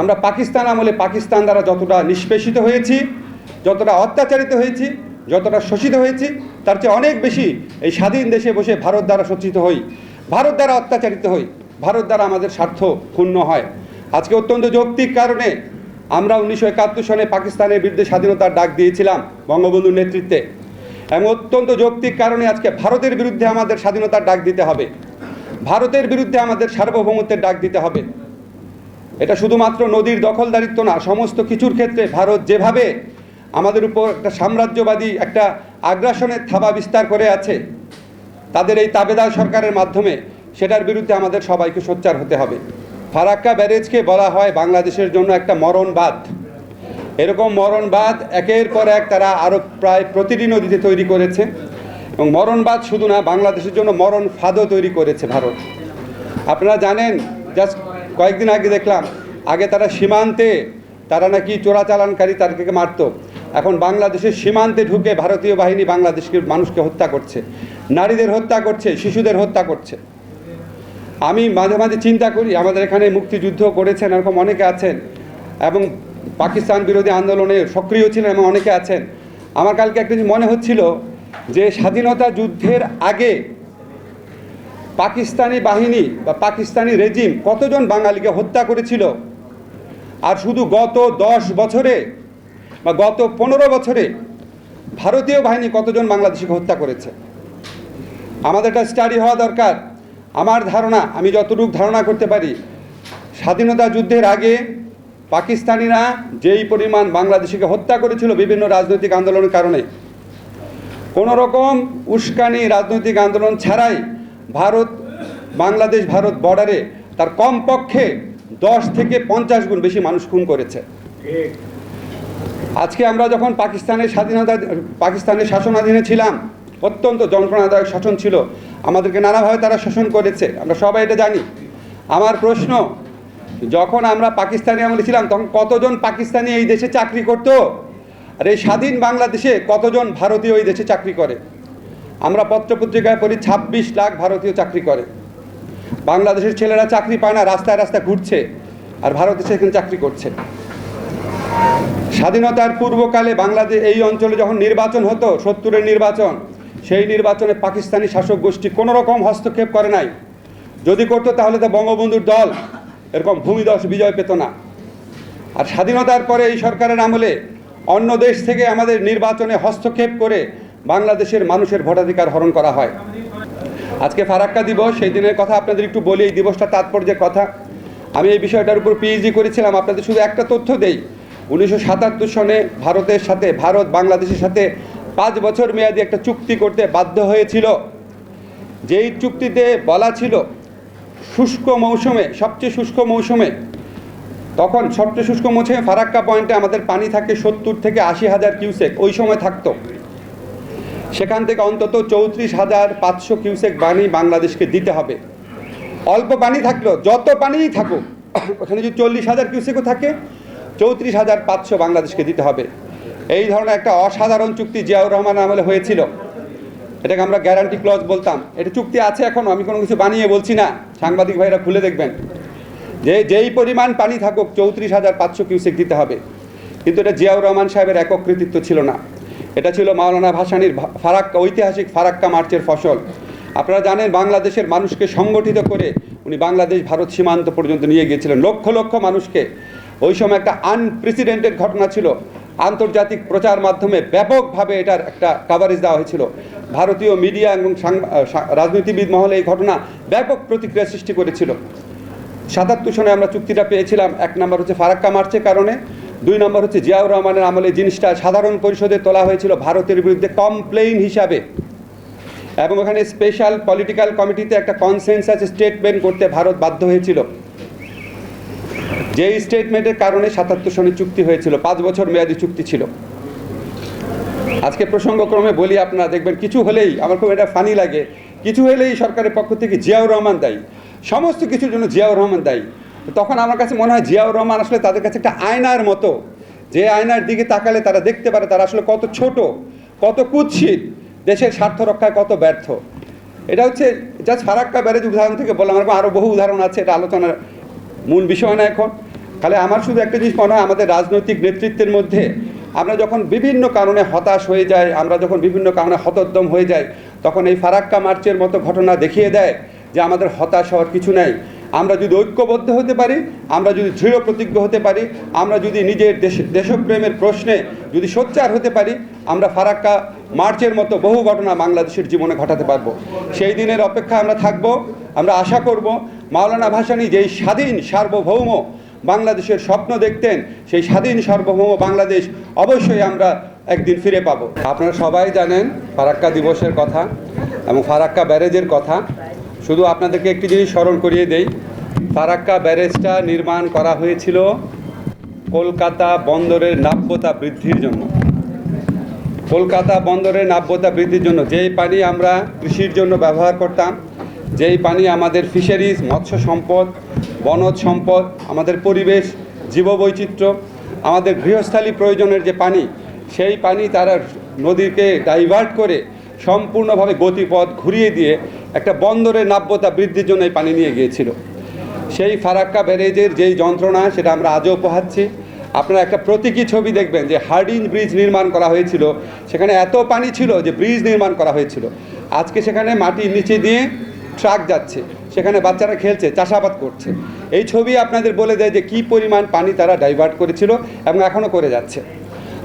আমরা পাকিস্তান আমলে পাকিস্তান দ্বারা যতটা নিষ্পেষিত হয়েছি, যতটা অত্যাচারিত হয়েছি, যতটা শোষিত হয়েছি, তার চেয়ে অনেক বেশি এই স্বাধীন দেশে বসে ভারত দ্বারা শোষিত হই, ভারত দ্বারা অত্যাচারিত হই, ভারত দ্বারা আমাদের স্বার্থ ক্ষুণ্ণ হয়। আজকে অত্যন্ত যৌক্তিক কারণে আমরা 1971 সনে পাকিস্তানের বিরুদ্ধে স্বাধীনতার ডাক দিয়েছিলাম বঙ্গবন্ধুর নেতৃত্বে, এবং অত্যন্ত যৌক্তিক কারণে আজকে ভারতের বিরুদ্ধে আমাদের স্বাধীনতার ডাক দিতে হবে, ভারতের বিরুদ্ধে আমাদের সার্বভৌমত্বের ডাক দিতে হবে। এটা শুধুমাত্র নদীর দখলদারিত্ব না, সমস্ত কিছুর ক্ষেত্রে ভারত যেভাবে আমাদের উপর একটা সাম্রাজ্যবাদী একটা আগ্রাসনের থাবা বিস্তার করে আছে তাদের এই তাবেদার সরকারের মাধ্যমে, সেটার বিরুদ্ধে আমাদের সবাইকে সোচ্চার হতে হবে। ফারাক্কা ব্যারেজকে বলা হয় বাংলাদেশের জন্য একটা মরণবাদ। এরকম মরণবাদ একের পর এক তারা আরও প্রায় প্রতিটি নদীতে তৈরি করেছে, এবং মরণবাদ শুধু না, বাংলাদেশের জন্য মরণ ফাঁদও তৈরি করেছে ভারত। আপনারা জানেন, জাস্ট কয়েকদিন আগে দেখলাম, আগে তারা সীমান্তে তারা নাকি চোরাচালানকারী তাদেরকে মারত, এখন বাংলাদেশের সীমান্তে ঢুকে ভারতীয় বাহিনী বাংলাদেশের মানুষকে হত্যা করছে, নারীদের হত্যা করছে, শিশুদের হত্যা করছে। আমি মাঝে মাঝে চিন্তা করি, আমাদের এখানে মুক্তিযুদ্ধ করেছেন এরকম অনেকে আছেন, এবং পাকিস্তান বিরোধী আন্দোলনে সক্রিয় ছিলেন এবং অনেকে আছেন। আমার কালকে একটা জিনিস মনে হচ্ছিল যে স্বাধীনতা যুদ্ধের আগে পাকিস্তানি বাহিনী বা পাকিস্তানি রেজিম কতজন বাঙালিকে হত্যা করেছিল, আর শুধু গত 10 বছরে বা গত 15 বছরে ভারতীয় বাহিনী কতজন বাংলাদেশিকে হত্যা করেছে। আমাদের একটা স্টাডি হওয়া দরকার। আমার ধারণা, আমি যতটুকু ধারণা করতে পারি, স্বাধীনতা যুদ্ধের আগে পাকিস্তানিরা যেই পরিমাণ বাংলাদেশিকে হত্যা করেছিল বিভিন্ন রাজনৈতিক আন্দোলনের কারণে, কোনো রকম উস্কানি রাজনৈতিক আন্দোলন ছাড়াই বাংলাদেশ ভারত বর্ডারে তার কমপক্ষে 10 থেকে 50 গুণ বেশি মানুষ খুন করেছে। আজকে আমরা যখন পাকিস্তানের শাসনাধীনে ছিলাম, অত্যন্ত যন্ত্রণাদায়ক শাসন ছিল, আমাদেরকে নানাভাবে তারা শোষণ করেছে, আমরা সবাই এটা জানি। আমার প্রশ্ন, যখন আমরা পাকিস্তানি আমলে ছিলাম তখন কতজন পাকিস্তানি এই দেশে চাকরি করত, আর এই স্বাধীন বাংলাদেশে কতজন ভারতীয় এই দেশে চাকরি করে? আমরা পত্রপত্রিকায় পড়ি 26 লাখ ভারতীয় চাকরি করে। বাংলাদেশের ছেলেরা চাকরি পায় না, রাস্তায় রাস্তায় ঘুরছে, আর ভারতে সেখানে চাকরি করছে। স্বাধীনতার পূর্বকালে বাংলাদেশ এই অঞ্চলে যখন নির্বাচন হতো, 70-এর নির্বাচন, সেই নির্বাচনে পাকিস্তানি শাসক গোষ্ঠী কোনো রকম হস্তক্ষেপ করে নাই। যদি করতো তাহলে তো বঙ্গবন্ধুর দল এরকম ভূমিধস বিজয় পেত না। আর স্বাধীনতার পরে এই সরকারের আমলে অন্য দেশ থেকে আমাদের নির্বাচনে হস্তক্ষেপ করে বাংলাদেশের মানুষের ভোটাধিকার হরণ করা হয়। আজকে ফারাক্কা দিবস, সেই দিনের কথা আপনাদের একটু বলি, এই দিবসটা তাৎপর্যের কথা। আমি এই বিষয়টার উপর পিএইচডি করেছিলাম। আপনাদের শুধু একটা তথ্য দেই, 1977 সনে ভারত বাংলাদেশের সাথে 5 বছর মেয়াদী একটা চুক্তি করতে বাধ্য হয়েছিল। যেই চুক্তিতে বলা ছিল শুষ্ক মৌসুমে, সবচেয়ে শুষ্ক মৌসুমে, তখন সবচেয়ে শুষ্ক মৌসুমে ফারাক্কা পয়েন্টে আমাদের পানি থাকে 70 থেকে 80 হাজার কিউসেক, ওই সময় থাকতো। সেখান থেকে অন্তত 34,500 কিউসেক পানি বাংলাদেশকে দিতে হবে। অল্প পানি থাকলেও, যত পানিই থাকুক, ওখানে যদি 40,000 কিউসেকও থাকে, 34,500 বাংলাদেশকে দিতে হবে। এই ধরনের একটা অসাধারণ চুক্তি জিয়াউর রহমান আমলে হয়েছিল। এটাকে আমরা গ্যারান্টি ক্লজ বলতাম। এটা চুক্তি আছে এখনও, আমি কোনো কিছু বানিয়ে বলছি না, সাংবাদিক ভাইরা খুলে দেখবেন। যেই পরিমাণ পানি থাকুক 34,500 কিউসেক দিতে হবে। কিন্তু এটা জিয়াউর রহমান সাহেবের একক কৃতিত্ব ছিল না, এটা ছিল মাওলানা ভাসানীর ঐতিহাসিক ফারাক্কা মার্চের ফসল। আপনারা জানেন, বাংলাদেশের মানুষকে সংগঠিত করে উনি বাংলাদেশ ভারত সীমান্ত পর্যন্ত নিয়ে গিয়েছিলেন, লক্ষ লক্ষ মানুষকে। ওই সময় একটা আনপ্রেসিডেন্টেড ঘটনা ছিল, আন্তর্জাতিক প্রচার মাধ্যমে ব্যাপকভাবে এটার একটা কাভারেজ দেওয়া হয়েছিল। ভারতীয় মিডিয়া এবং রাজনীতিবিদ মহলে এই ঘটনা ব্যাপক প্রতিক্রিয়া সৃষ্টি করেছিল। 77 সনে আমরা চুক্তিটা পেয়েছিলাম। 1 নম্বর হচ্ছে ফারাক্কা মার্চের কারণে, 2 নম্বর হচ্ছে জিয়াউর রহমানের আমলে জিনিসটা সাধারণ পরিষদে তোলা হয়েছিল ভারতের বিরুদ্ধে কমপ্লেইন হিসাবে, এবং ওখানে স্পেশাল পলিটিক্যাল কমিটিতে একটা কনসেনসাস স্টেটমেন্ট করতে ভারত বাধ্য হয়েছিল। যেই স্টেটমেন্টের কারণে 77 সনে চুক্তি হয়েছিল, 5 বছর মেয়াদী চুক্তি ছিল। আজকে প্রসঙ্গক্রমে বলি, আপনারা দেখবেন কিছু হলেই, আমার খুব এটা ফানি লাগে, কিছু হলেই সরকারের পক্ষ থেকে জিয়াউর রহমান দায়ী, সমস্ত কিছুর জন্য জিয়াউর রহমান দায়ী। তখন আমার কাছে মনে হয় জিয়াউর রহমান আসলে তাদের কাছে একটা আয়নার মতো, যে আয়নার দিকে তাকালে তারা দেখতে পারে তারা আসলে কত ছোট, কত কুৎসিত, দেশের স্বার্থ রক্ষায় কত ব্যর্থ। এটা হচ্ছে জাস্ট ফারাক্কা ব্যারেজ উদাহরণ থেকে বললাম, আরও বহু উদাহরণ আছে, এটা আলোচনার মূল বিষয় না এখন। তাহলে আমার শুধু একটা জিনিস মনে হয়, আমাদের রাজনৈতিক নেতৃত্বের মধ্যে আমরা যখন বিভিন্ন কারণে হতাশ হয়ে যাই, আমরা যখন বিভিন্ন কারণে হতোদ্যম হয়ে যাই, তখন এই ফারাক্কা মার্চের মতো ঘটনা দেখিয়ে দেয় যে আমাদের হতাশ হওয়ার কিছু নেই। আমরা যদি ঐক্যবদ্ধ হতে পারি, আমরা যদি দৃঢ় প্রতিজ্ঞ হতে পারি, আমরা যদি নিজের দেশপ্রেমের প্রশ্নে যদি সোচ্চার হতে পারি, আমরা ফারাক্কা মার্চের মতো বহু ঘটনা বাংলাদেশের জীবনে ঘটাতে পারবো। সেই দিনের অপেক্ষা আমরা থাকব। আমরা আশা করব মাওলানা ভাসানী যেই স্বাধীন সার্বভৌম বাংলাদেশের স্বপ্ন দেখতেন, সেই স্বাধীন সার্বভৌম বাংলাদেশ অবশ্যই আমরা একদিন ফিরে পাব। আপনারা সবাই জানেন ফারাক্কা দিবসের কথা এবং ফারাক্কা ব্যারেজের কথা। শুধু আপনাদেরকে একটি জিনিস স্মরণ করিয়ে দেই, ফারাক্কা ব্যারেজটা নির্মাণ করা হয়েছিল কলকাতা বন্দরের নাব্যতা বৃদ্ধির জন্য। কলকাতা বন্দরের নাব্যতা বৃদ্ধির জন্য যেই পানি আমরা কৃষির জন্য ব্যবহার করতাম, যেই পানি আমাদের ফিশারিজ, মৎস্য সম্পদ, বনজ সম্পদ, আমাদের পরিবেশ, জীববৈচিত্র্য, আমাদের গৃহস্থালী প্রয়োজনের যে পানি, সেই পানি তারা নদীকে ডাইভার্ট করে সম্পূর্ণভাবে গতিপথ ঘুরিয়ে দিয়ে একটা বন্দরের নাব্যতা বৃদ্ধির জন্য এই পানি নিয়ে গিয়েছিল। সেই ফারাক্কা ব্যারেজের যেই যন্ত্রণা, সেটা আমরা আজও পোহাচ্ছি। আপনারা একটা প্রতীকী ছবি দেখবেন যে হার্ডিঞ্জ ব্রিজ নির্মাণ করা হয়েছিল, সেখানে এত পানি ছিল যে ব্রিজ নির্মাণ করা হয়েছিল। আজকে সেখানে মাটির নিচে দিয়ে ট্রাক যাচ্ছে, সেখানে বাচ্চারা খেলছে, চাষাবাদ করছে। এই ছবি আপনাদের বলে দেয় যে কী পরিমাণ পানি তারা ডাইভার্ট করেছিল এবং এখনও করে যাচ্ছে।